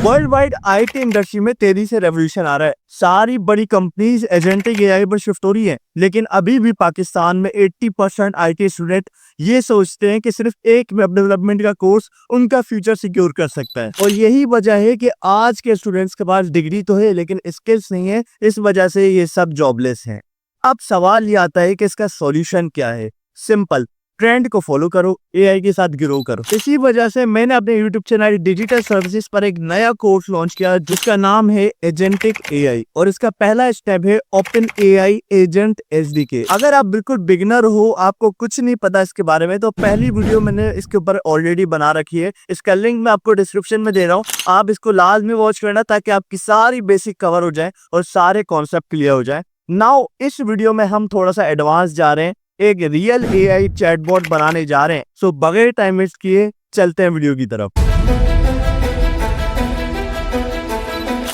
World wide IT industry में तेजी से रेवोल्यूशन आ रहा है। सारी बड़ी कंपनीज एजेंटिक एआई पर शिफ्ट हो रही हैं, लेकिन अभी भी पाकिस्तान में 80% आईटी स्टूडेंट ये सोचते हैं कि सिर्फ एक वेब डेवलपमेंट का कोर्स उनका फ्यूचर सिक्योर कर सकता है। और यही वजह है कि आज के स्टूडेंट्स के पास डिग्री तो है लेकिन स्किल्स नहीं है, इस वजह से ये सब जॉबलेस हैं। अब सवाल ये आता है कि इसका सॉल्यूशन क्या है। सिंपल, ट्रेंड को फॉलो करो, एआई के साथ ग्रो करो। इसी वजह से मैंने अपने यूट्यूब चैनल डिजिटल सर्विसेज पर एक नया कोर्स लॉन्च किया जिसका नाम है एजेंटिक एआई, और इसका पहला स्टेप है ओपन एआई एजेंट एसडीके। अगर आप बिल्कुल बिगिनर हो, आपको कुछ नहीं पता इसके बारे में, तो पहली वीडियो मैंने इसके ऊपर ऑलरेडी बना रखी है, इसका लिंक मैं आपको डिस्क्रिप्शन में दे रहा हूँ। आप इसको लाजमी वॉच करना ताकि आपकी सारी बेसिक कवर हो जाए और सारे कॉन्सेप्ट क्लियर हो जाए। नाउ इस वीडियो में हम थोड़ा सा एडवांस जा रहे हैं, एक रियल एआई चैटबॉट बनाने जा रहे हैं। सो बगैर टाइम वेस्ट किए चलते हैं वीडियो की तरफ।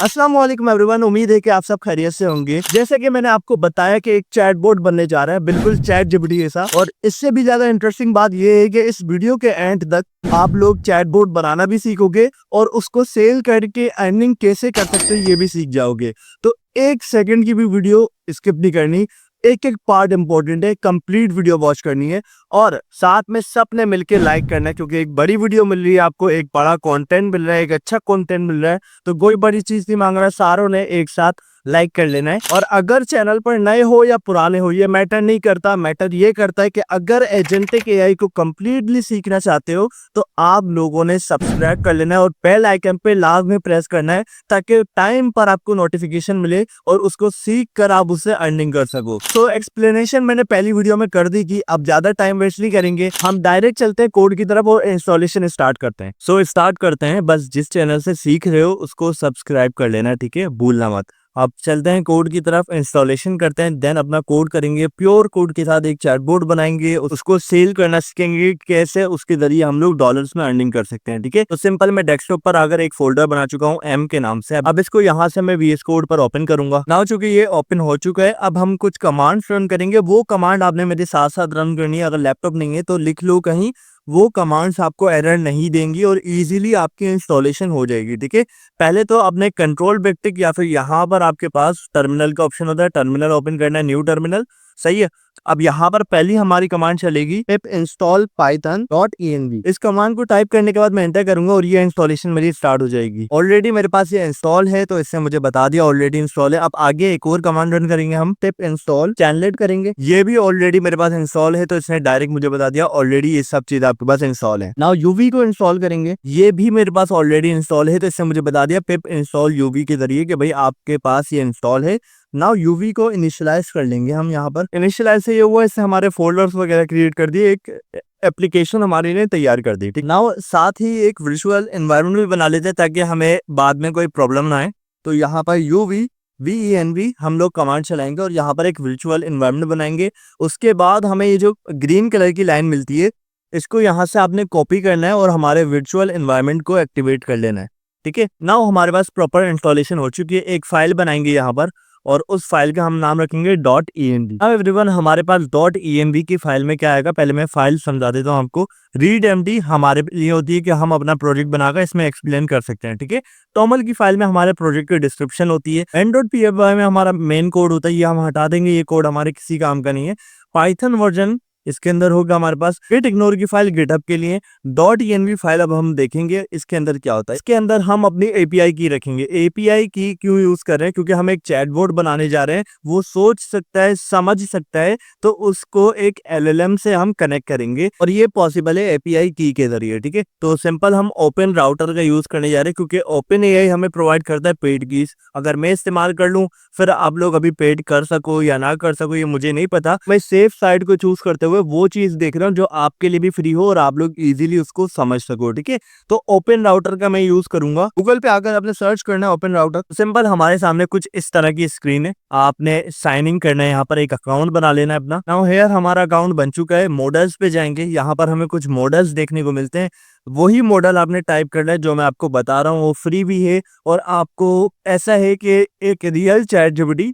अस्सलाम वालेकुम एवरीवन, उम्मीद है कि आप सब खैरियत से होंगे। जैसे कि मैंने आपको बताया कि एक चैटबॉट बनने जा रहा है, बिल्कुल चैट जीपीटी जैसा। और इससे भी ज्यादा इंटरेस्टिंग बात यह है कि इस वीडियो के एंड तक आप लोग चैटबॉट बनाना भी सीखोगे और उसको सेल करके अर्निंग कैसे कर सकते हैं ये भी सीख जाओगे। तो एक सेकंड की भी वीडियो स्किप नहीं करनी, एक एक पार्ट इंपॉर्टेंट है, कंप्लीट वीडियो वॉच करनी है और साथ में सबने मिलके लाइक करना है, क्योंकि एक बड़ी वीडियो मिल रही है आपको, एक बड़ा कंटेंट मिल रहा है, एक अच्छा कंटेंट मिल रहा है, तो कोई बड़ी चीज नहीं मांग रहा, सारों ने एक साथ लाइक कर लेना है। और अगर चैनल पर नए हो या पुराने हो ये मैटर नहीं करता, मैटर ये करता है कि अगर एजेंटिक एआई को कंप्लीटली सीखना चाहते हो तो आप लोगों ने सब्सक्राइब कर लेना है और बेल आइकन पे लास्ट में प्रेस करना है ताकि टाइम पर आपको नोटिफिकेशन मिले और उसको सीख कर आप उससे अर्निंग कर सको। तो एक्सप्लेनेशन मैंने पहली वीडियो में कर दी कि अब ज्यादा टाइम वेस्ट नहीं करेंगे, हम डायरेक्ट चलते हैं कोड की तरफ और इंस्टॉलेशन स्टार्ट करते हैं। सो स्टार्ट करते हैं। बस जिस चैनल से सीख रहे हो उसको सब्सक्राइब कर लेना, ठीक है, भूलना मत। अब चलते हैं कोड की तरफ, इंस्टॉलेशन करते हैं, देन अपना कोड करेंगे। प्योर कोड के साथ एक चैटबॉट बनाएंगे, उसको सेल करना सीखेंगे कैसे उसके जरिए हम लोग डॉलर्स में अर्निंग कर सकते हैं, ठीक है। तो सिंपल, मैं डेस्कटॉप पर अगर एक फोल्डर बना चुका हूँ एम के नाम से। अब इसको यहाँ से मैं वीएस कोड पर ओपन करूंगा। नाउ चूंकि ये ओपन हो चुका है, अब हम कुछ कमांड्स रन करेंगे। वो कमांड आपने मेरे साथ साथ रन करनी है। अगर लैपटॉप नहीं है तो लिख लो कहीं, वो कमांड्स आपको एरर नहीं देंगी और इजीली आपकी इंस्टॉलेशन हो जाएगी, ठीक है। पहले तो अपने कंट्रोल बैकटिक या फिर यहाँ पर आपके पास टर्मिनल का ऑप्शन होता है, टर्मिनल ओपन करना है, न्यू टर्मिनल, सही है। अब यहाँ पर पहली हमारी कमांड चलेगी pip install python.env। इस कमांड को टाइप करने के बाद मैं एंटर करूंगा और ये इंस्टॉलेशन मेरी स्टार्ट हो जाएगी। ऑलरेडी मेरे पास ये इंस्टॉल है तो इससे मुझे बता दिया ऑलरेडी इंस्टॉल है। अब आगे एक और कमांड रन करेंगे हम, pip install chanlet करेंगे, ये भी ऑलरेडी मेरे पास इंस्टॉल है तो इसने डायरेक्ट मुझे बता दिया ऑलरेडी ये सब चीज आपके पास इंस्टॉल है। नाउ यूवी को इंस्टॉल करेंगे, ये भी मेरे पास ऑलरेडी इंस्टॉल है तो इससे मुझे बता दिया pip install uv के जरिए कि भाई आपके पास ये इंस्टॉल है। नाउ यूवी को इनिशियलाइज कर लेंगे हम। यहाँ पर इनिशियलाइज से ये हुआ, इससे हमारे फोल्डर्स वगैरह क्रिएट कर दिए, एक एप्लीकेशन हमारे ने तैयार कर दी, ठीक। नाउ साथ ही एक वर्चुअल एनवायरनमेंट भी बना लेते हैं ताकि हमें बाद में कोई प्रॉब्लम ना आए। तो यहाँ पर यूवी VENV हम लोग कमांड चलाएंगे और यहाँ पर एक वर्चुअल एनवायरनमेंट बनाएंगे। उसके बाद हमें ये जो ग्रीन कलर की लाइन मिलती है इसको यहाँ से आपने कॉपी करना है और हमारे वर्चुअल एनवायरनमेंट को एक्टिवेट कर लेना है, ठीक है। नाउ हमारे पास प्रॉपर इंस्टॉलेशन हो चुकी है। एक फाइल बनाएंगे यहाँ पर और उस फाइल का हम नाम रखेंगे .env। अब एवरीवन, हमारे पास .env की फाइल में क्या आएगा, पहले मैं फाइल समझा देता हूँ आपको। readmd हमारे लिए होती है कि हम अपना प्रोजेक्ट बनाकर इसमें एक्सप्लेन कर सकते हैं, ठीक है। टॉमल की फाइल में हमारे प्रोजेक्ट की डिस्क्रिप्शन होती है। n.py में हमारा मेन कोड होता है, ये हम हटा देंगे, ये कोड हमारे किसी काम का नहीं है। पाइथन वर्जन इसके अंदर होगा हमारे पास। गिट इग्नोर की फाइल गिटहब के लिए। .env फाइल अब हम देखेंगे इसके अंदर क्या होता है। इसके अंदर हम अपनी एपीआई की रखेंगे। एपीआई की क्यों यूज कर रहे हैं, क्योंकि हम एक चैटबॉट बनाने जा रहे हैं, वो सोच सकता है, समझ सकता है, तो उसको एक LLM से हम कनेक्ट करेंगे और ये पॉसिबल है एपीआई की के जरिए, ठीक है। तो सिंपल हम ओपन राउटर का यूज करने जा रहे हैं क्योंकि ओपन एआई हमें प्रोवाइड करता है पेड कीज। अगर मैं इस्तेमाल कर लूँ फिर आप लोग अभी पेड कर सको या ना कर सको ये मुझे नहीं पता, मैं सेफ साइड को चूज करते हुए वो चीज देख रहा हूँ जो आपके लिए भी फ्री हो और आप लोग इजीली उसको समझ सको, ठीक है। तो ओपन राउटर का मैं यूज करूंगा। गूगल पे आकर आपने सर्च करना है ओपन राउटर, सिंपल हमारे सामने कुछ इस तरह की स्क्रीन है। आपने साइन इन करना है, यहाँ पर एक अकाउंट बना लेना है अपना। नाउ हेयर हमारा अकाउंट बन चुका है। मॉडल्स पे जाएंगे, यहाँ पर हमें कुछ मॉडल्स देखने को मिलते हैं। वही मॉडल आपने टाइप करना है जो मैं आपको बता रहा हूँ, वो फ्री भी है और आपको ऐसा है कि एक रियल चैट जीपीटी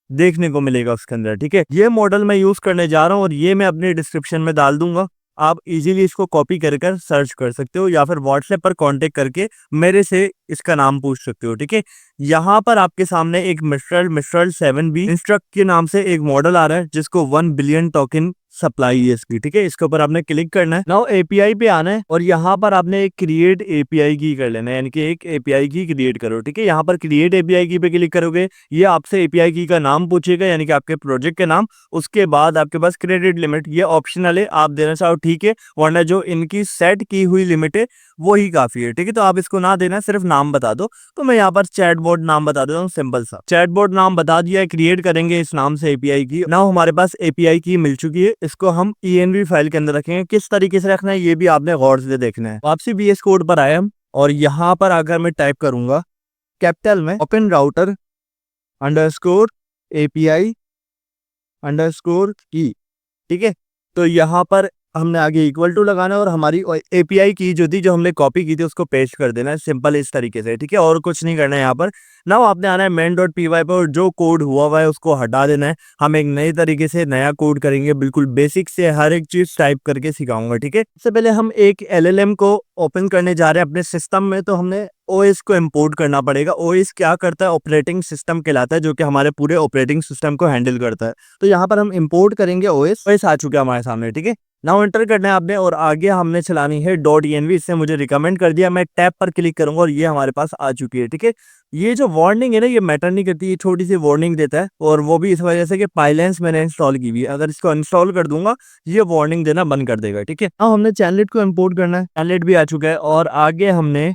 देखने को मिलेगा उसके अंदर, ठीक है। ये मॉडल मैं यूज करने जा रहा हूँ और ये मैं अपने डिस्क्रिप्शन में डाल दूंगा। आप इजीली इसको कॉपी कर सर्च कर सकते हो, या फिर व्हाट्सएप पर कांटेक्ट करके मेरे से इसका नाम पूछ सकते हो। ठीक है, यहाँ पर आपके सामने एक मिस्ट्रल 7B इंस्ट्रक्ट के नाम से एक मॉडल आ रहा है जिसको 1 बिलियन टोकन सप्लाई है इसकी। ठीक है, इसके ऊपर आपने क्लिक करना है। नाउ एपीआई पे आना है और यहाँ पर आपने एक क्रिएट एपीआई की कर लेना है, यानी कि एक एपीआई की क्रिएट करो। ठीक है, यहाँ पर क्रिएट एपीआई की पे क्लिक करोगे, ये आपसे एपीआई की का नाम पूछेगा, यानी कि आपके प्रोजेक्ट के नाम। उसके बाद आपके पास क्रेडिट लिमिट, ये ऑप्शनल है, आप देना चाहो ठीक है, वरना जो इनकी सेट की हुई लिमिट है वो ही काफी है। ठीक है, तो आप इसको ना देना, सिर्फ नाम बता दो। तो मैं यहाँ पर चैटबॉट नाम बता देता हूँ, सिंपल सा चैटबॉट नाम बता दिया है। क्रिएट करेंगे इस नाम से एपीआई की। नाउ हमारे पास एपीआई की मिल चुकी है, इसको हम ENV फाइल के अंदर रखेंगे। किस तरीके से रखना है ये भी आपने गौर से देखना है। वापसी VS कोड पर आए हम, और यहाँ पर अगर मैं टाइप करूंगा कैपिटल में open router underscore API underscore की, ठीक है, तो यहाँ पर हमने आगे इक्वल टू लगाना है और हमारी एपीआई की जो थी, जो हमने कॉपी की थी, उसको पेस्ट कर देना है सिंपल इस तरीके से। ठीक है, और कुछ नहीं करना है यहाँ पर। नाउ आपने आना है main.py पर और जो कोड हुआ है उसको हटा देना है। हम एक नए तरीके से नया कोड करेंगे, बिल्कुल बेसिक से हर एक चीज टाइप करके सिखाऊंगा। ठीक है, सबसे पहले हम एक LLM को ओपन करने जा रहे हैं अपने सिस्टम में, तो हमने OS को इंपोर्ट करना पड़ेगा। OS क्या करता है, ऑपरेटिंग सिस्टम कहलाता है, जो कि हमारे पूरे ऑपरेटिंग सिस्टम को हैंडल करता है। तो यहाँ पर हम इंपोर्ट करेंगे OS आ चुका है हमारे सामने। ठीक है, नाउ एंटर करना है आपने, और आगे हमने चलानी है .env। इससे मुझे रिकमेंड कर दिया, मैं टैब पर क्लिक करूंगा और ये हमारे पास आ चुकी है। ठीक है, ये जो वार्निंग है ना, ये मैटर नहीं करती, ये छोटी सी वार्निंग देता है, और वो भी इस वजह से कि पाइलेंस मैंने इंस्टॉल की हुई है। अगर इसको अनइंस्टॉल कर दूंगा ये वार्निंग देना बंद कर देगा। ठीक है, अब हमने चैनलेट को इंपोर्ट करना है, चैनलेट भी आ चुका है, और आगे हमने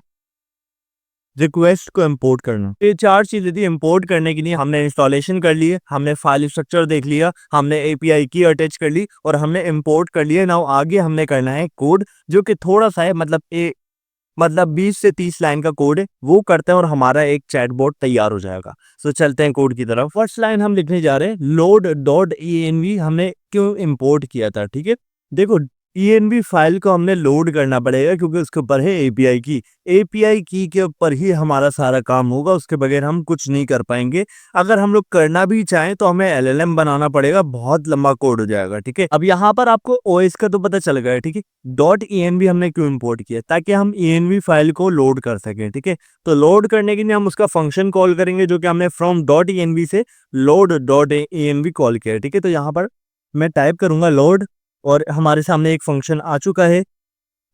रिक्वेस्ट को इंपोर्ट करना। ये चार चीजें थी इंपोर्ट करने के लिए। हमने इंस्टॉलेशन कर ली है, हमने फाइल स्ट्रक्चर देख लिया, हमने एपीआई की अटैच कर ली, और हमने इंपोर्ट कर लिया। नाउ आगे हमने करना है कोड, जो कि थोड़ा सा है, मतलब 20 से 30 लाइन का कोड है, वो करते हैं और हमारा एक चैटबॉट तैयार हो जाएगा। सो चलते हैं कोड की तरफ। फर्स्ट लाइन हम लिखने जा रहे हैं load.env। हमने क्यों इंपोर्ट किया था? ठीक है, देखो ENV फाइल को हमने लोड करना पड़ेगा, क्योंकि उसके ऊपर है एपीआई की के ऊपर ही हमारा सारा काम होगा, उसके बगैर हम कुछ नहीं कर पाएंगे। अगर हम लोग करना भी चाहें तो हमें LLM बनाना पड़ेगा, बहुत लंबा कोड हो जाएगा। ठीक है, अब यहाँ पर आपको OS का तो पता चल गया है। ठीक है, .env हमने क्यों इंपोर्ट किया, ताकि हम ENV फाइल को लोड कर सकें। ठीक है, तो लोड करने के लिए हम उसका फंक्शन कॉल करेंगे, जो कि हमने फ्रॉम .env से load.env कॉल किया है। ठीक है, तो यहाँ पर मैं टाइप करूंगा लोड, और हमारे सामने एक फंक्शन आ चुका है,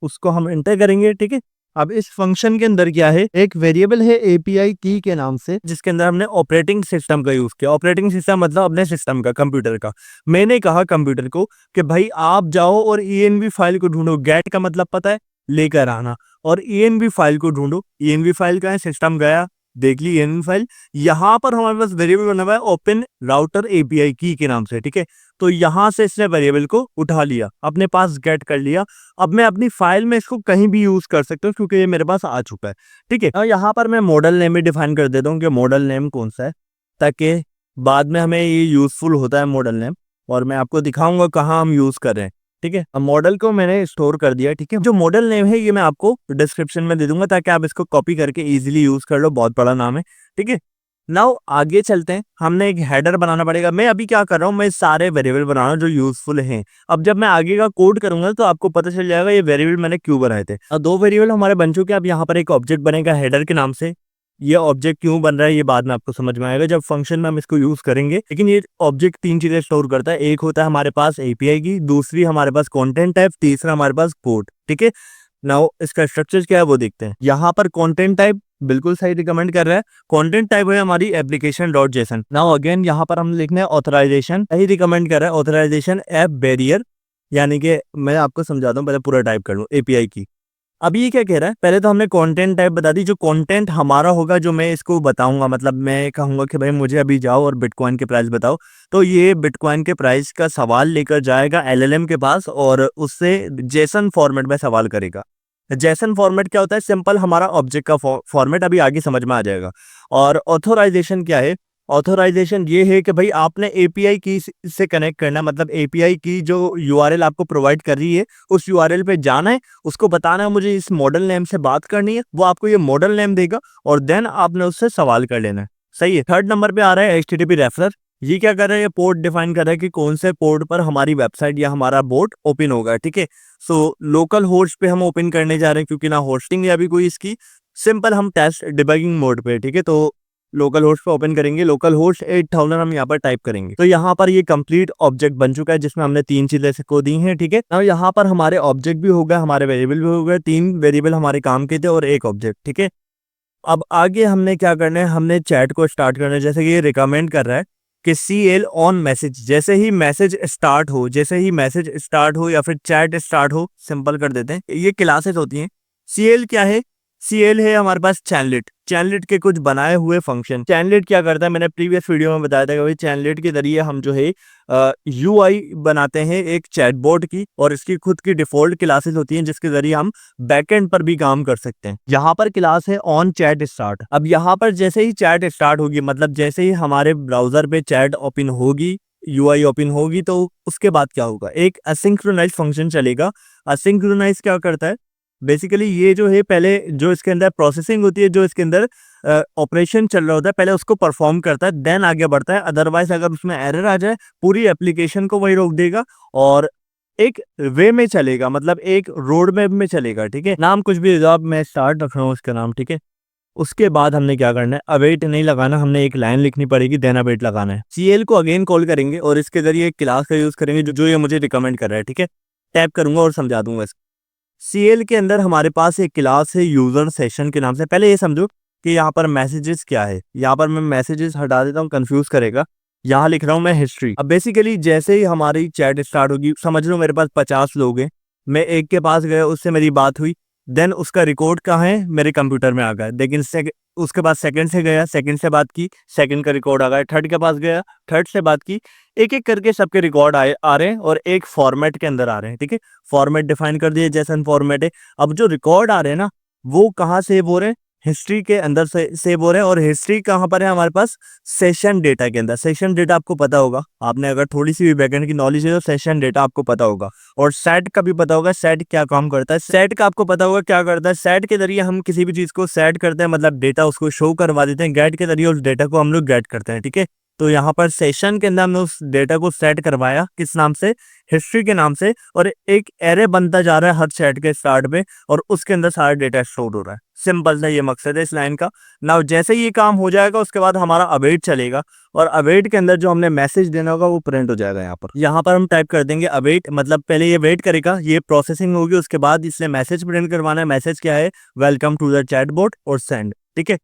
उसको हम एंटर करेंगे। ठीक है, अब इस फंक्शन के अंदर क्या है, एक वेरिएबल है एपीआई की के नाम से, जिसके अंदर हमने ऑपरेटिंग सिस्टम का यूज किया। ऑपरेटिंग सिस्टम मतलब अपने सिस्टम का, कंप्यूटर का। मैंने कहा कंप्यूटर को कि भाई आप जाओ और ENV फाइल को ढूंढो। गेट का मतलब पता है, लेकर आना, और ENV फाइल को ढूंढो। ENV फाइल का है, सिस्टम गया, देख ली ENV फाइल। यहाँ पर हमारे पास वेरिएबल बना हुआ है ओपन राउटर एपीआई की के नाम से। ठीक है, तो यहाँ से इसने वेरिएबल को उठा लिया, अपने पास गेट कर लिया। अब मैं अपनी फाइल में इसको कहीं भी यूज कर सकता हूँ, क्योंकि ये मेरे पास आ चुका है। ठीक है, यहाँ पर मैं मॉडल नेम भी डिफाइन कर देता हूँ कि मॉडल नेम कौन सा है, ताकि बाद में हमें ये यूजफुल होता है मॉडल नेम, और मैं आपको दिखाऊंगा कहाँ हम यूज कर रहे हैं। ठीक है, अब मॉडल को मैंने स्टोर कर दिया। ठीक है, जो मॉडल नेम है ये मैं आपको डिस्क्रिप्शन में दे दूंगा, ताकि आप इसको कॉपी करके इजीली यूज कर लो, बहुत बड़ा नाम है। ठीक है, नाउ आगे चलते हैं, हमने एक हेडर बनाना पड़ेगा। मैं अभी क्या कर रहा हूँ, मैं सारे वेरिएबल बना रहा हूँ जो यूजफुल हैं। अब जब मैं आगे का कोड करूंगा तो आपको पता चल जाएगा ये वेरिएबल मैंने क्यों बनाए थे। अब 2 वेरिएबल हमारे बन चुके हैं। अब यहाँ पर एक ऑब्जेक्ट बनेगा हेडर के नाम से। ये ऑब्जेक्ट क्यों बन रहा है ये बाद में आपको समझ में आएगा, जब फंक्शन में हम इसको यूज करेंगे। लेकिन ये ऑब्जेक्ट 3 चीजें स्टोर करता है। एक होता है हमारे पास एपीआई की, दूसरी हमारे पास कंटेंट टाइप, तीसरा हमारे पास कोड। ठीक है, नाउ इसका स्ट्रक्चर क्या है वो देखते हैं। यहाँ पर कंटेंट टाइप बिल्कुल सही रिकमेंड कर रहा है। कंटेंट टाइप है हमारी application dot JSON. Now again यहाँ पर हम लिखने हैं ऑथराइजेशन, सही रिकमेंड कर रहा है ऑथराइजेशन ऐप बैरियर, यानी कि मैं आपको समझाता हूँ, पहले पूरा टाइप कर लूँ एपीआई की। अब ये क्या कह रहा है, पहले तो हमने कंटेंट टाइप बता दी। जो कंटेंट हमारा होगा, जो मैं इसको बताऊंगा, मतलब मैं कहूंगा कि भाई मुझे अभी जाओ और बिटकॉइन के प्राइस बताओ, तो ये बिटकॉइन के प्राइस का सवाल लेकर जाएगा LLM के पास, और उससे जेसन फॉर्मेट में सवाल करेगा। जेसन फॉर्मेट क्या होता है, सिंपल हमारा ऑब्जेक्ट का फॉर्मेट, अभी आगे समझ में आ जाएगा। और ऑथोराइजेशन क्या है, ऑथोराइजेशन ये है कि भाई आपने एपीआई की से कनेक्ट करना, मतलब एपीआई की जो यूआरएल आपको प्रोवाइड कर रही है उस यूआरएल पे जाना है, उसको बताना है मुझे इस मॉडल नेम से बात करनी है, वो आपको ये मॉडल नेम देगा, और देन आपने उससे सवाल कर लेना है। सही है। थर्ड नंबर पे आ रहा है HTTP रेफरर। ये क्या कर रहा है, ये पोर्ट डिफाइन कर रहा है कि कौन से पोर्ट पर हमारी वेबसाइट या हमारा बोट ओपन होगा, ठीक है। सो लोकल होस्ट पे हम ओपन करने जा रहे हैं, क्योंकि ना होस्टिंग या भी कोई इसकी, सिंपल हम टेस्ट डिबगिंग मोड पे, ठीक है। तो लोकल होस्ट पे ओपन करेंगे, लोकल होस्ट 8000 हम यहाँ पर टाइप करेंगे। तो यहाँ पर ये कंप्लीट ऑब्जेक्ट बन चुका है, जिसमें हमने 3 चीजें को दी हैं, ठीक है। अब यहाँ पर हमारे ऑब्जेक्ट भी हो गए, हमारे वेरिएबल भी हो गए, 3 वेरिएबल हमारे काम के थे और एक ऑब्जेक्ट, ठीक है। अब आगे हमने क्या करना है, हमने चैट को स्टार्ट करना है। जैसे कि ये रिकमेंड कर रहा है कि CL ऑन मैसेज, जैसे ही मैसेज स्टार्ट हो, जैसे ही मैसेज स्टार्ट हो या फिर चैट स्टार्ट हो, सिंपल कर देते हैं, ये क्लासेस होती हैं। CL क्या है, CL है हमारे पास चैनलेट, चैनलेट के कुछ बनाए हुए फंक्शन। चैनलेट क्या करता है, मैंने प्रीवियस वीडियो में बताया था कि भाई चैनलेट के जरिए हम जो है UI बनाते हैं एक चैटबॉट की, और इसकी खुद की डिफॉल्ट क्लासेस होती हैं जिसके जरिए हम बैकएंड पर भी काम कर सकते हैं। यहाँ पर क्लास है ऑन चैट स्टार्ट। अब यहाँ पर जैसे ही चैट स्टार्ट होगी, मतलब जैसे ही हमारे ब्राउजर पे चैट ओपन होगी, UI ओपन होगी, तो उसके बाद क्या होगा, एक असिंक्रोनाइज फंक्शन चलेगा। असिंक्रोनाइज क्या करता है, बेसिकली ये जो है पहले जो इसके अंदर प्रोसेसिंग होती है, जो इसके अंदर ऑपरेशन चल रहा होता है, पहले उसको परफॉर्म करता है, देन आगे बढ़ता है। अदरवाइज अगर उसमें एरर आ जाए, पूरी एप्लीकेशन को वही रोक देगा और एक वे में चलेगा, मतलब एक रोड मैप में चलेगा, ठीक है। नाम कुछ भी आप, मैं स्टार्ट रख रहा हूँ उसका नाम, ठीक है। उसके बाद हमने क्या करना है, अवेट नहीं लगाना, हमने एक लाइन लिखनी पड़ेगी, देन अवेट लगाना है। CL को अगेन कॉल करेंगे और इसके जरिए एक क्लास का यूज करेंगे जो ये मुझे रिकमेंड कर रहा है, ठीक है। टैप करूंगा और समझा दूंगा इसको। CL के अंदर हमारे पास एक क्लास है यूजर सेशन के नाम से। पहले ये समझो कि यहाँ पर मैसेजेस क्या है। यहाँ पर मैं मैसेजेस हटा देता हूँ, कंफ्यूज करेगा। यहाँ लिख रहा हूँ मैं हिस्ट्री। अब बेसिकली जैसे ही हमारी चैट स्टार्ट होगी, समझ लो मेरे पास 50 लोग हैं, मैं एक के पास गया, उससे मेरी बात हुई, देन उसका रिकॉर्ड कहाँ है, मेरे कंप्यूटर में आ गया। लेकिन उसके बाद सेकंड से गया, सेकंड से बात की, सेकंड का रिकॉर्ड आ गया, थर्ड के पास गया, थर्ड से बात की, एक एक करके सबके रिकॉर्ड आ रहे हैं और एक फॉर्मेट के अंदर आ रहे हैं, ठीक है। फॉर्मेट डिफाइन कर दिए, जैसन फॉर्मेट है। अब जो रिकॉर्ड आ रहे हैं ना, वो कहाँ सेव हो रहे हैं, हिस्ट्री के अंदर से सेव हो रहे हैं। और हिस्ट्री कहाँ पर है हमारे पास, सेशन डेटा के अंदर। सेशन डेटा आपको पता होगा, आपने अगर थोड़ी सी भी बैकएंड की नॉलेज है तो सेशन डेटा आपको पता होगा। और सेट का भी पता होगा, सेट क्या काम करता है, सेट का आपको पता होगा क्या करता है। सेट के जरिए हम किसी भी चीज को सेट करते हैं, मतलब डेटा उसको शो करवा देते हैं। गेट के जरिए उस डेटा को हम लोग गेट करते हैं, ठीक है। तो यहाँ पर सेशन के अंदर हमने उस डेटा को सेट करवाया, किस नाम से, हिस्ट्री के नाम से। और एक एरे बनता जा रहा है हर सेट के स्टार्ट में, और उसके अंदर सारा डेटा स्टोर हो रहा है। सिंपल सा ये मकसद है इस लाइन का। नाउ जैसे ही ये काम हो जाएगा, उसके बाद हमारा अवेट चलेगा, और अवेट के अंदर जो हमने मैसेज देना होगा वो प्रिंट हो जाएगा। यहाँ पर हम टाइप कर देंगे अवेट, मतलब पहले ये वेट करेगा, ये प्रोसेसिंग होगी, उसके बाद इसने मैसेज प्रिंट करवाना है। मैसेज क्या है, वेलकम टू द चैटबॉट, और सेंड, ठीक है।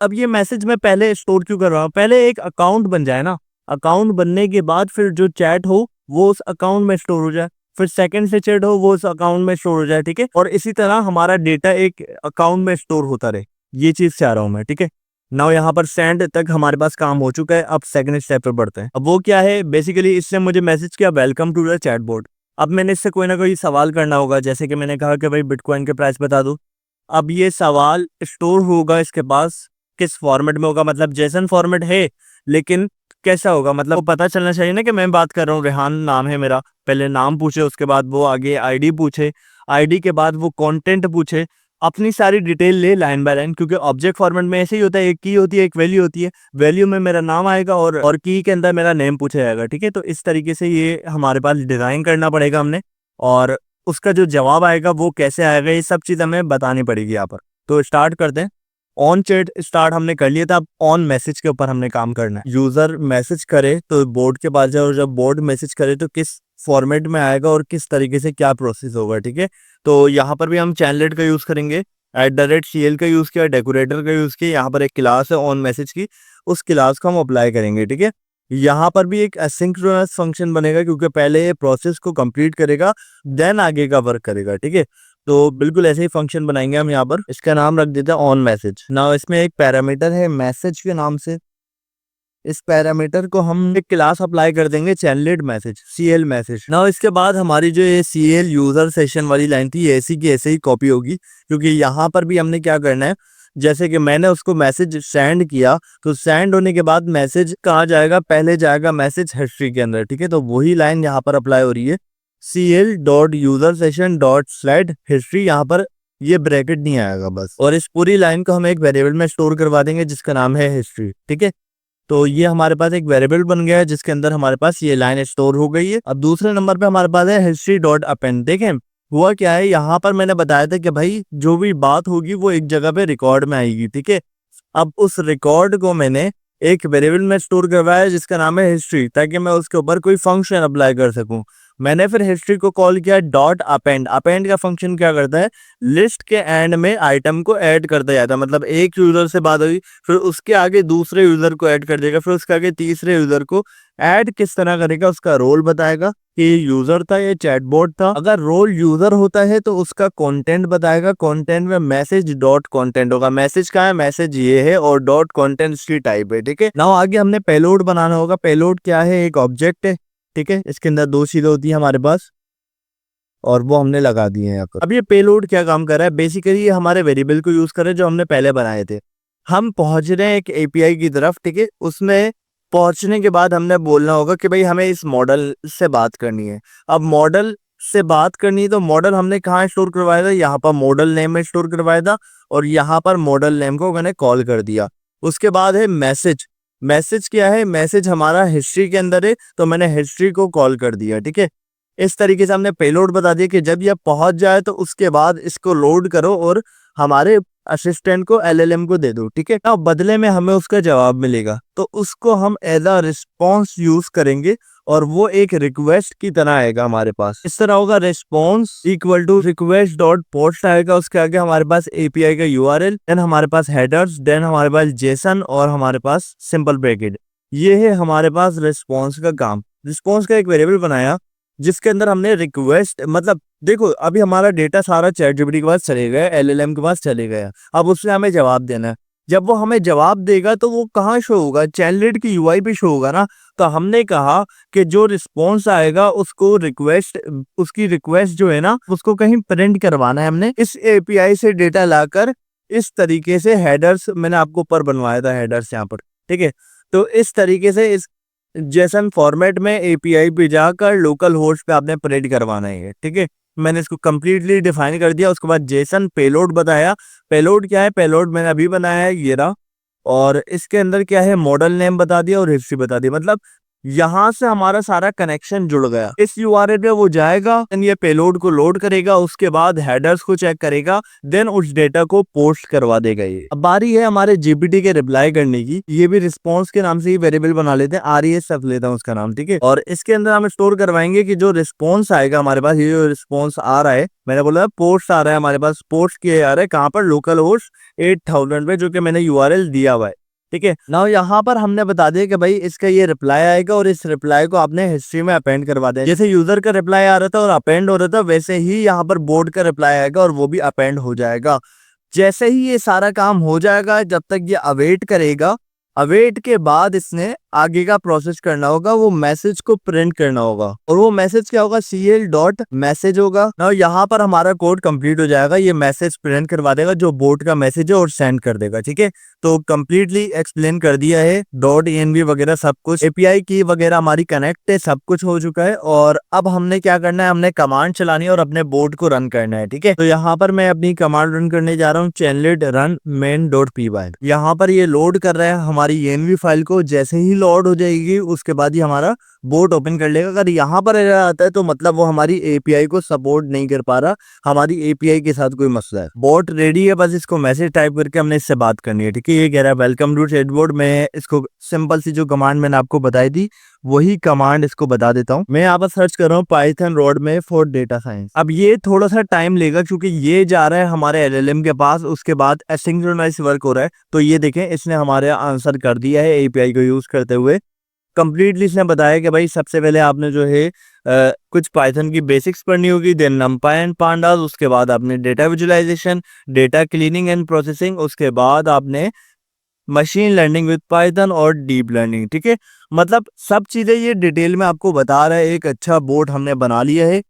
अब ये मैसेज मैं पहले स्टोर क्यों कर रहा हूँ, पहले एक अकाउंट बन जाए ना, अकाउंट बनने के बाद फिर जो चैट हो वो उस अकाउंट में स्टोर हो जाए, फिर सेकंड से चैट हो वो उस अकाउंट में स्टोर हो जाए, ठीक है। और इसी तरह हमारा डेटा एक अकाउंट में स्टोर होता रहे, ये चीज चाह रहा हूँ मैं, ठीक है। नाउ यहाँ पर सेंड तक हमारे पास काम हो चुका है। अब सेकंड स्टेप पर बढ़ते हैं। अब वो क्या है, बेसिकली इसने मुझे मैसेज किया, वेलकम टू द चैटबॉट। अब मैंने इससे कोई ना कोई सवाल करना होगा, जैसे कि मैंने कहा कि भाई बिटकॉइन के प्राइस बता दो। अब ये सवाल स्टोर होगा इसके पास, किस फॉर्मेट में होगा, मतलब जेसन फॉर्मेट है, लेकिन कैसा होगा, मतलब वो पता चलना चाहिए ना कि मैं बात कर रहा हूँ, रेहान नाम है मेरा। पहले नाम पूछे, उसके बाद वो आगे आईडी पूछे, आईडी के बाद वो कंटेंट पूछे, अपनी सारी डिटेल ले लाइन बाय लाइन। क्योंकि ऑब्जेक्ट फॉर्मेट में ऐसे ही होता है, एक की होती है, एक वैल्यू होती है। वैल्यू में मेरा नाम आएगा और की के अंदर मेरा नेम पूछा जाएगा, ठीक है। तो इस तरीके से ये हमारे पास डिजाइन करना पड़ेगा हमने, और उसका जो जवाब आएगा वो कैसे आएगा, ये सब चीज हमें बतानी पड़ेगी यहाँ पर। तो स्टार्ट करते हैं। ऑन चैट स्टार्ट हमने कर लिया था, अब ऑन मैसेज के ऊपर हमने काम करना है। यूजर मैसेज करे तो बोर्ड के पास जाए, और जब बोर्ड मैसेज करे तो किस फॉर्मेट में आएगा और किस तरीके से क्या प्रोसेस होगा, ठीक है। तो यहाँ पर भी हम चैनलेट का यूज करेंगे, @CL का यूज किया, डेकोरेटर का यूज किया। यहाँ पर एक क्लास है ऑन मैसेज की, उस क्लास को हम अप्लाई करेंगे, ठीक है। यहाँ पर भी एक एसिंक्रोनस फंक्शन बनेगा, क्योंकि पहले ये प्रोसेस को कंप्लीट करेगा, देन आगे का वर्क करेगा, ठीक है। तो बिल्कुल ऐसे ही फंक्शन बनाएंगे हम यहाँ पर। इसका नाम रख देते हैं ऑन मैसेज। नाउ इसमें एक पैरामीटर है मैसेज के नाम से, इस पैरामीटर को हम एक क्लास अप्लाई कर देंगे, चैनलेट मैसेज, CL मैसेज। नाउ इसके बाद हमारी जो ये CL यूजर सेशन वाली लाइन थी, ये ऐसी की ऐसे ही कॉपी होगी, क्योंकि यहाँ पर भी हमने क्या करना है, जैसे कि मैंने उसको मैसेज सेंड किया, तो सेंड होने के बाद मैसेज कहाँ जाएगा, पहले जाएगा मैसेज हिस्ट्री के अंदर, ठीक है। तो वही लाइन यहाँ पर अप्लाई हो रही है, CL.user_session.slide_history। यहाँ पर ये ब्रैकेट नहीं आएगा बस, और इस पूरी लाइन को हम एक वेरिएबल में स्टोर करवा देंगे जिसका नाम है हिस्ट्री, ठीक है। तो ये हमारे पास एक वेरिएबल बन गया है जिसके अंदर हमारे पास ये लाइन स्टोर हो गई है। अब दूसरे नंबर पे हमारे पास है हिस्ट्री डॉट अपेंड। देखें हुआ क्या है, यहाँ पर मैंने बताया था कि भाई जो भी बात होगी वो एक जगह पे रिकॉर्ड में आएगी, ठीक है। अब उस रिकॉर्ड को मैंने एक वेरिएबल में स्टोर करवाया जिसका नाम है हिस्ट्री, ताकि मैं उसके ऊपर कोई फंक्शन अप्लाई कर सकूं। मैंने फिर हिस्ट्री को कॉल किया डॉट अपेंड। अपेंड का फंक्शन क्या करता है, लिस्ट के एंड में आइटम को ऐड करता जाता है। मतलब एक यूजर से बात हुई, फिर उसके आगे दूसरे यूजर को ऐड कर देगा, फिर उसके आगे तीसरे यूजर को ऐड किस तरह करेगा, उसका रोल बताएगा कि ये यूजर था, ये चैटबॉट था। अगर रोल यूजर होता है तो उसका कंटेंट बताएगा। कंटेंट में मैसेज डॉट कंटेंट होगा। मैसेज का है, मैसेज ये है, और डॉट कंटेंट इसकी टाइप है, ठीक है। नाउ आगे हमने पेलोड बनाना होगा। पेलोड क्या है, एक ऑब्जेक्ट है, ठीक है। इसके अंदर दो चीजें होती है हमारे पास, और वो हमने लगा दिए हैं यहाँ पर। अब ये पेलोड क्या काम कर रहा है, बेसिकली ये हमारे वेरिएबल को यूज कर रहे हैं जो हमने पहले बनाए थे। हम पहुंच रहे हैं एक एपीआई की तरफ, ठीक है। उसमें पहुंचने के बाद हमने बोलना होगा कि भाई हमें इस मॉडल से बात करनी है। अब मॉडल से बात करनी है तो मॉडल हमने कहाँ स्टोर करवाया था, यहाँ पर मॉडल नेम में स्टोर करवाया था, और यहाँ पर मॉडल नेम को मैंने कॉल कर दिया। उसके बाद है मैसेज। मैसेज क्या है, मैसेज हमारा हिस्ट्री के अंदर है, तो मैंने हिस्ट्री को कॉल कर दिया, ठीक है। इस तरीके से हमने पेलोड बता दिया कि जब यह पहुंच जाए तो उसके बाद इसको लोड करो और हमारे असिस्टेंट को एलएलएम को दे दो, ठीक है। अब बदले में हमें उसका जवाब मिलेगा, तो उसको हम एज अ रिस्पॉन्स यूज करेंगे, और वो एक रिक्वेस्ट की तरह आएगा हमारे पास। इस तरह होगा, response equal to request dot post आएगा। उसके आगे हमारे पास एपीआई का यूआरएल, देन हमारे पास हेडर्स, देन हमारे पास जेसन, और हमारे पास सिंपल ब्रैकेट। ये है हमारे पास रिस्पॉन्स का काम। रिस्पॉन्स का एक वेरिएबल बनाया जिसके अंदर हमने रिक्वेस्ट, मतलब देखो अभी हमारा डेटा सारा चैटजीपीटी के पास चले गया, एलएलएम के पास चले गया। अब उससे हमें जवाब देना है। जब वो हमें जवाब देगा तो वो कहाँ शो होगा, चैटलेट की यूआई पे शो होगा ना। तो हमने कहा कि जो रिस्पॉन्स आएगा उसको रिक्वेस्ट, उसकी रिक्वेस्ट जो है ना उसको कहीं प्रिंट करवाना है। हमने इस एपीआई से डेटा लाकर इस तरीके से हेडर्स, मैंने आपको ऊपर बनवाया था हेडर्स यहाँ पर, ठीक है। तो इस तरीके से इस जेसन फॉर्मेट में एपीआई पे जाकर लोकल होस्ट पे आपने प्रिंट करवाना है, ठीक है। मैंने इसको कंप्लीटली डिफाइन कर दिया। उसके बाद जेसन पेलोड बताया। पेलोड क्या है, पेलोड मैंने अभी बनाया है, ये रहा। और इसके अंदर क्या है, मॉडल नेम बता दिया और हिस्ट्री बता दी। मतलब यहाँ से हमारा सारा कनेक्शन जुड़ गया। इस यूआरएल पे वो जाएगा, देन ये पेलोड को लोड करेगा, उसके बाद हेडर्स को चेक करेगा, देन उस डेटा को पोस्ट करवा देगा। ये अब बारी है हमारे जीपीटी के रिप्लाई करने की। ये भी रिस्पॉन्स के नाम से ही वेरिएबल बना लेते हैं, आरईएस रख लेता हूँ उसका नाम, ठीक है। और इसके अंदर हम स्टोर करवाएंगे कि जो रिस्पॉन्स आएगा हमारे पास, ये जो रिस्पॉन्स आ रहा है, मैंने बोला पोस्ट आ रहा है हमारे पास, पोस्ट किया जा रहा है कहाँ पर, लोकल होस्ट 8000 पे, जो कि मैंने यूआरएल दिया हुआ है, ठीक है। नाउ यहाँ पर हमने बता दिया कि भाई इसका ये रिप्लाई आएगा और इस रिप्लाई को आपने हिस्ट्री में अपेंड करवा दें। जैसे यूजर का रिप्लाई आ रहा था और अपेंड हो रहा था, वैसे ही यहाँ पर बोर्ड का रिप्लाई आएगा और वो भी अपेंड हो जाएगा। जैसे ही ये सारा काम हो जाएगा, जब तक ये अवेट करेगा, अवेट के बाद इसने आगे का प्रोसेस करना होगा, वो मैसेज को प्रिंट करना होगा। और वो मैसेज क्या होगा, CL डॉट मैसेज होगा। ना यहाँ पर हमारा कोड कंप्लीट हो जाएगा। ये मैसेज प्रिंट करवा देगा जो बोर्ड का मैसेज है और सेंड कर देगा, ठीक है। तो कंप्लीटली एक्सप्लेन कर दिया है, डॉट ENV वगैरह सब कुछ, एपीआई की वगैरह हमारी कनेक्ट है, सब कुछ हो चुका है। और अब हमने क्या करना है, हमने कमांड चलानी है और अपने बोर्ड को रन करना है, ठीक है। तो यहाँ पर मैं अपनी कमांड रन करने जा रहा हूँ, चैनलेट रन मेन डॉट py। यहाँ पर ये लोड कर रहा है हमारी ENV फाइल को। जैसे ही लोड हो जाएगी उसके बाद ही हमारा बोर्ड ओपन कर लेगा। अगर यहाँ पर एरर आता है तो मतलब वो हमारी एपीआई को सपोर्ट नहीं कर पा रहा, हमारी एपीआई के साथ कोई मसला है। बोट रेडी है, बस इसको मैसेज टाइप करके हमने इससे बात करनी है, ठीक है। ये कह रहा है वेलकम टू चैटबॉट। मैं इसको सिंपल सी जो कमांड मैंने आपको बताई थी वही कमांड इसको बता देता हूँ। मैं यहाँ पर सर्च कर रहा हूँ पाइथन रोड में फॉर डेटा साइंस। अब ये थोड़ा सा टाइम लेगा क्योंकि ये जा रहा है हमारे एलएलएम के पास, उसके बाद एसिंक्रोनाइज वर्क हो रहा है। तो ये देखें, इसने हमारे आंसर कर दिया है एपीआई को यूज करते हुए। कंप्लीटली इसने बताया कि भाई सबसे पहले आपने जो है कुछ पाइथन की बेसिक्स पढ़नी होगी, देन नंपाई एंड पांडास, उसके बाद आपने data visualisation, data cleaning and processing, उसके बाद आपने मशीन लर्निंग विद पाइथन और डीप लर्निंग, ठीक है। मतलब सब चीजें ये डिटेल में आपको बता रहा है। एक अच्छा बोर्ड हमने बना लिया है।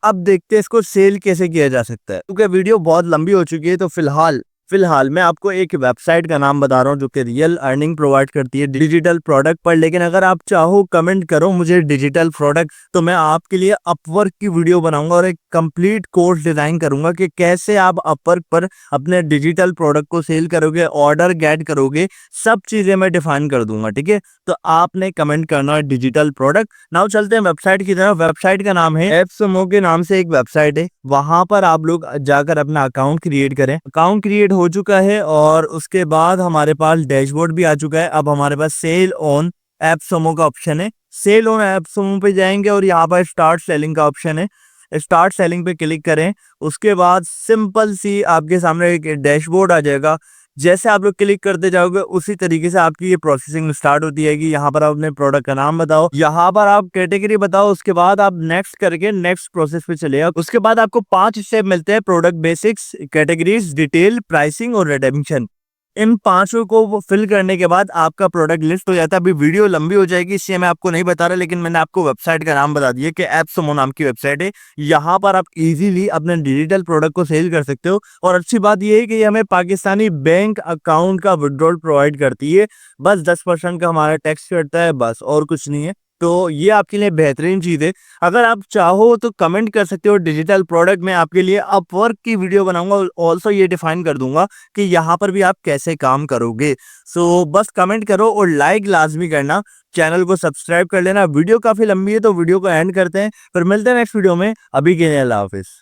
अब देखते हैं इसको सेल कैसे किया जा सकता है, क्योंकि वीडियो बहुत लंबी हो चुकी है। तो फिलहाल फिलहाल मैं आपको एक वेबसाइट का नाम बता रहा हूँ जो कि रियल अर्निंग प्रोवाइड करती है डिजिटल प्रोडक्ट पर। लेकिन अगर आप चाहो कमेंट करो मुझे डिजिटल प्रोडक्ट, तो मैं आपके लिए अपवर्क की वीडियो बनाऊंगा और एक कंप्लीट कोर्स डिजाइन करूंगा कि कैसे आप अपवर्क पर अपने डिजिटल प्रोडक्ट को सेल करोगे, ऑर्डर गेट करोगे, सब चीजें मैं डिफाइन कर दूंगा। ठीक है, तो आपने कमेंट करना है डिजिटल प्रोडक्ट। नाउ चलते हैं वेबसाइट की तरफ। वेबसाइट का नाम है एप्समो के नाम से एक वेबसाइट है, वहां पर आप लोग जाकर अपना अकाउंट क्रिएट करें। अकाउंट क्रिएट हो चुका है और उसके बाद हमारे पास डैशबोर्ड भी आ चुका है। अब हमारे पास सेल ऑन एप्समो का ऑप्शन है। सेल ऑन एप्समो पे जाएंगे और यहाँ पर स्टार्ट सेलिंग का ऑप्शन है, स्टार्ट सेलिंग पे क्लिक करें। उसके बाद सिंपल सी आपके सामने एक डैशबोर्ड आ जाएगा। जैसे आप लोग क्लिक करते जाओगे उसी तरीके से आपकी ये प्रोसेसिंग स्टार्ट होती है कि यहाँ पर आप अपने प्रोडक्ट का नाम बताओ, यहाँ पर आप कैटेगरी बताओ, उसके बाद आप नेक्स्ट करके नेक्स्ट प्रोसेस पे चले जाओ। उसके बाद आपको 5 स्टेप मिलते हैं, product basics, categories, detail, pricing और रिडेम्पशन। इन पांचों को वो फिल करने के बाद आपका प्रोडक्ट लिस्ट हो जाता है। अभी वीडियो लंबी हो जाएगी इसलिए मैं आपको नहीं बता रहा, लेकिन मैंने आपको वेबसाइट का नाम बता दिया कि एप्समो नाम की वेबसाइट है। यहाँ पर आप इजीली अपने डिजिटल प्रोडक्ट को सेल कर सकते हो। और अच्छी बात यह है कि ये हमें पाकिस्तानी बैंक अकाउंट का विड्रॉल प्रोवाइड करती है। बस 10% का हमारा टैक्स कटता है, बस और कुछ नहीं है। तो ये आपके लिए बेहतरीन चीज़ है। अगर आप चाहो तो कमेंट कर सकते हो डिजिटल प्रोडक्ट। मैं आपके लिए अपवर्क की वीडियो बनाऊंगा, ऑल्सो ये डिफाइन कर दूंगा कि यहाँ पर भी आप कैसे काम करोगे। सो बस कमेंट करो और लाइक लाजमी करना, चैनल को सब्सक्राइब कर लेना। वीडियो काफ़ी लंबी है तो वीडियो को एंड करते हैं, फिर मिलते हैं नेक्स्ट वीडियो में। अभी के लिए अल्लाह हाफिज़।